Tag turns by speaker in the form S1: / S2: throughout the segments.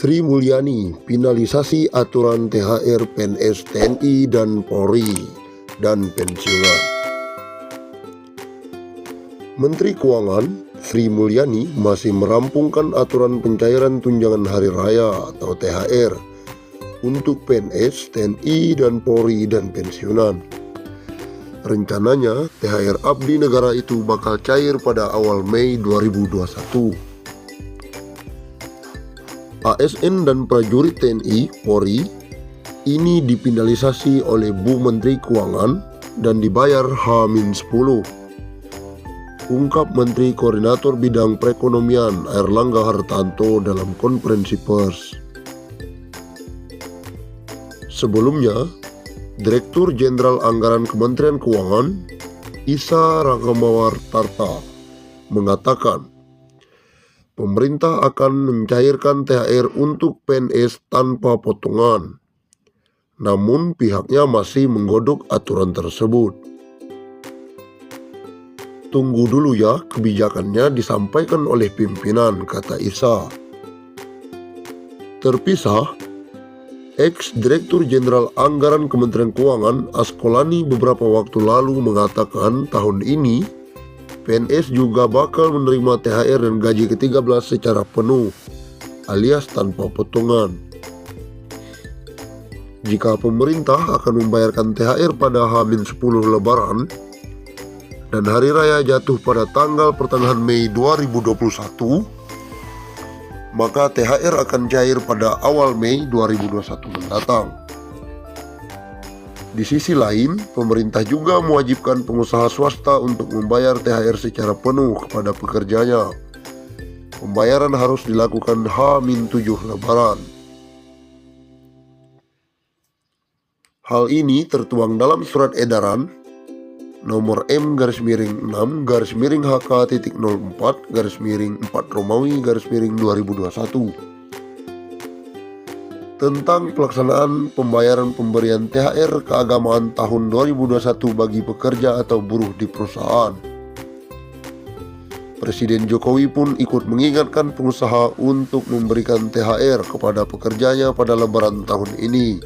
S1: Sri Mulyani finalisasi aturan THR PNS TNI dan Polri dan pensiunan. Menteri Keuangan Sri Mulyani masih merampungkan aturan pencairan tunjangan hari raya atau THR untuk PNS, TNI, dan Polri dan pensiunan. Rencananya THR abdi negara itu bakal cair pada awal Mei 2021. ASN dan prajurit TNI Polri ini dipinalisasi oleh Bu Menteri Keuangan dan dibayar H-10. Ungkap Menteri Koordinator Bidang Perekonomian Airlangga Hartarto dalam konferensi pers. Sebelumnya, Direktur Jenderal Anggaran Kementerian Keuangan Isa Ragamawartarta mengatakan pemerintah akan mencairkan THR untuk PNS tanpa potongan. Namun pihaknya masih menggodok aturan tersebut. Tunggu dulu ya, kebijakannya disampaikan oleh pimpinan, kata Isa. Terpisah, Ex-Direktur Jenderal Anggaran Kementerian Keuangan Askolani beberapa waktu lalu mengatakan tahun ini PNS juga bakal menerima THR dan gaji ke-13 secara penuh alias tanpa potongan. Jika pemerintah akan membayarkan THR pada H-10 Lebaran dan Hari Raya jatuh pada tanggal pertengahan Mei 2021, maka THR akan cair pada awal Mei 2021 mendatang. Di sisi lain, pemerintah juga mewajibkan pengusaha swasta untuk membayar THR secara penuh kepada pekerjanya. Pembayaran harus dilakukan H-7 Lebaran. Hal ini tertuang dalam surat edaran nomor M-HK.04-04-4 tentang pelaksanaan pembayaran pemberian THR keagamaan tahun 2021 bagi pekerja atau buruh di perusahaan. Presiden Jokowi pun ikut mengingatkan pengusaha untuk memberikan THR kepada pekerjanya pada Lebaran tahun ini.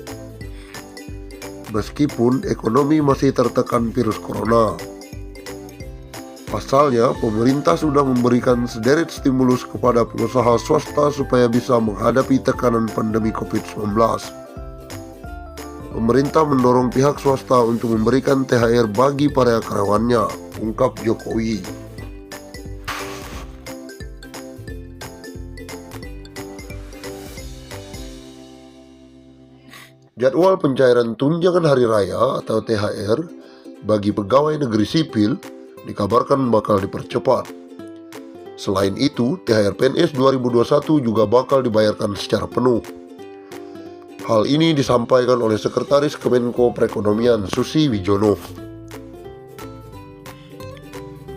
S1: Meskipun ekonomi masih tertekan virus corona. Pasalnya, pemerintah sudah memberikan sederet stimulus kepada pengusaha swasta supaya bisa menghadapi tekanan pandemi COVID-19. Pemerintah mendorong pihak swasta untuk memberikan THR bagi para karyawannya, ungkap Jokowi. Jadwal pencairan tunjangan hari raya atau THR bagi pegawai negeri sipil dikabarkan bakal dipercepat. Selain itu, THR PNS 2021 juga bakal dibayarkan secara penuh. Hal ini disampaikan oleh Sekretaris Kemenko Perekonomian Susi Wijono.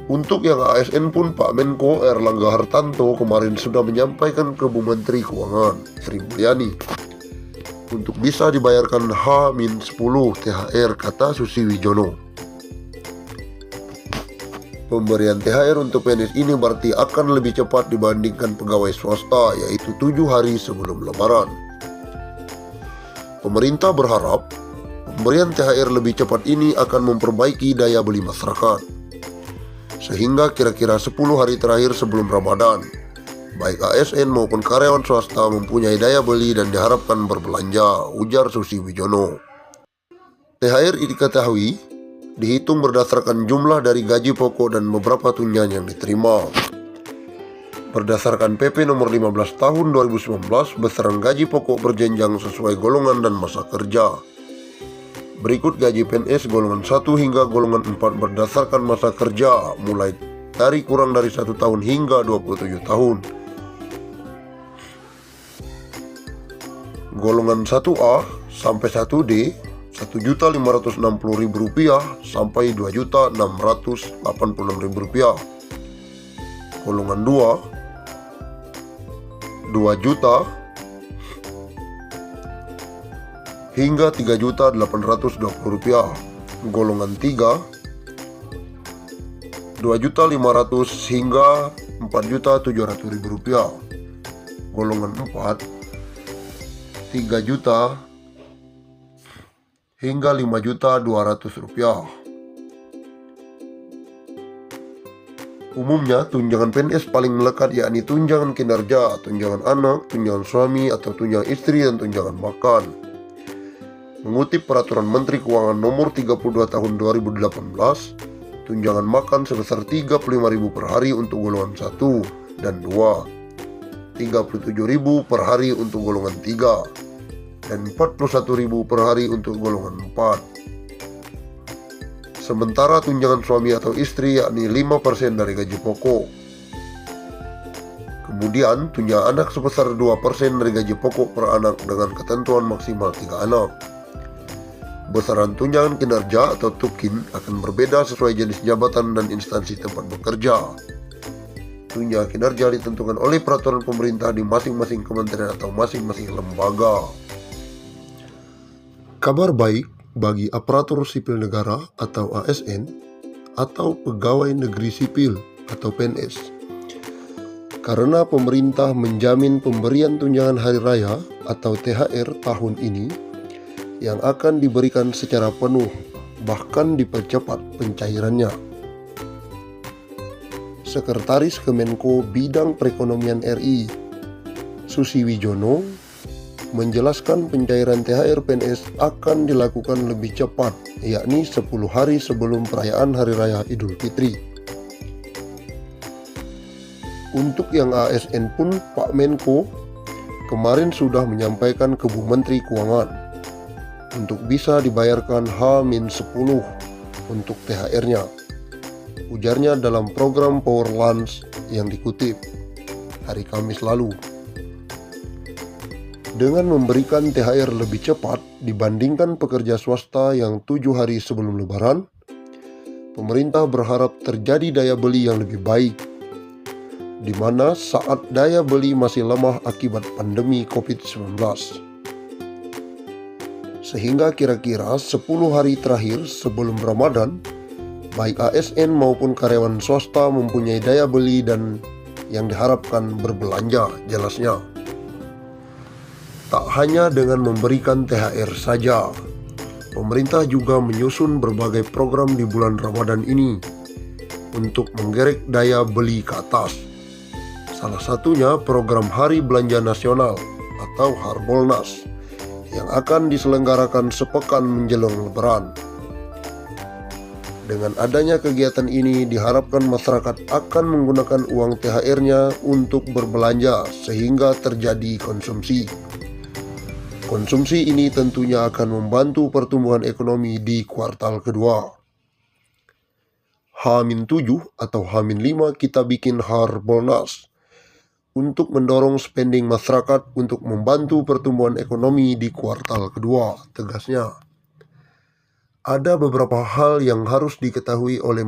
S1: Untuk yang ASN pun Pak Menko Airlangga Hartarto kemarin sudah menyampaikan ke Bu Menteri Keuangan Sri Mulyani untuk bisa dibayarkan H-10 THR, kata Susi Wijono. Pemberian THR untuk PNS ini berarti akan lebih cepat dibandingkan pegawai swasta, yaitu 7 hari sebelum Lebaran. Pemerintah berharap pemberian THR lebih cepat ini akan memperbaiki daya beli masyarakat. Sehingga kira-kira 10 hari terakhir sebelum Ramadan, baik ASN maupun karyawan swasta mempunyai daya beli dan diharapkan berbelanja, ujar Susi Wijono. THR diketahui dihitung berdasarkan jumlah dari gaji pokok dan beberapa tunjangan yang diterima. Berdasarkan PP nomor 15 tahun 2019, besaran gaji pokok berjenjang sesuai golongan dan masa kerja. Berikut gaji PNS golongan 1 hingga golongan 4 berdasarkan masa kerja, mulai dari kurang dari 1 tahun hingga 27 tahun. Golongan 1A sampai 1D Rp1.560.000 sampai Rp2.686.000. Golongan 2 Rp2 hingga Rp3.820.000. Golongan 3 Rp2.500.000 hingga Rp4.700.000. Golongan 4 3 juta hingga 5.200.000 rupiah. Umumnya, tunjangan PNS paling melekat yakni tunjangan kinerja, tunjangan anak, tunjangan suami atau tunjangan istri, dan tunjangan makan. Mengutip Peraturan Menteri Keuangan Nomor 32 Tahun 2018, tunjangan makan sebesar 35.000 per hari untuk golongan 1 dan 2, 37.000 per hari untuk golongan 3, dan 41.000 per hari untuk golongan 4. Sementara tunjangan suami atau istri yakni 5% dari gaji pokok. Kemudian tunjangan anak sebesar 2% dari gaji pokok per anak dengan ketentuan maksimal 3 anak. Besaran tunjangan kinerja atau tukin akan berbeda sesuai jenis jabatan dan instansi tempat bekerja. Tunjangan kinerja ditentukan oleh peraturan pemerintah di masing-masing kementerian atau masing-masing lembaga. Kabar baik bagi aparatur sipil negara atau ASN atau pegawai negeri sipil atau PNS. Karena pemerintah menjamin pemberian tunjangan hari raya atau THR tahun ini yang akan diberikan secara penuh, bahkan dipercepat pencairannya. Sekretaris Kemenko Bidang Perekonomian RI, Susi Wijono, menjelaskan pencairan THR PNS akan dilakukan lebih cepat, yakni 10 hari sebelum perayaan Hari Raya Idul Fitri. Untuk yang ASN pun Pak Menko kemarin sudah menyampaikan ke Bu Menteri Keuangan untuk bisa dibayarkan H-10 untuk THR-nya. Ujarnya dalam program Power Lunch yang dikutip hari Kamis lalu. Dengan memberikan THR lebih cepat dibandingkan pekerja swasta yang 7 hari sebelum Lebaran, pemerintah berharap terjadi daya beli yang lebih baik, di mana saat daya beli masih lemah akibat pandemi COVID-19. Sehingga kira-kira 10 hari terakhir sebelum Ramadan, baik ASN maupun karyawan swasta mempunyai daya beli dan yang diharapkan berbelanja, jelasnya. Tak hanya dengan memberikan THR saja, pemerintah juga menyusun berbagai program di bulan Ramadan ini untuk menggerek daya beli ke atas. Salah satunya program Hari Belanja Nasional atau Harbolnas yang akan diselenggarakan sepekan menjelang Lebaran. Dengan adanya kegiatan ini diharapkan masyarakat akan menggunakan uang THR-nya untuk berbelanja sehingga terjadi konsumsi. Konsumsi ini tentunya akan membantu pertumbuhan ekonomi di kuartal kedua. H-7 atau H-5 kita bikin Harbolnas untuk mendorong spending masyarakat untuk membantu pertumbuhan ekonomi di kuartal kedua, tegasnya. Ada beberapa hal yang harus diketahui oleh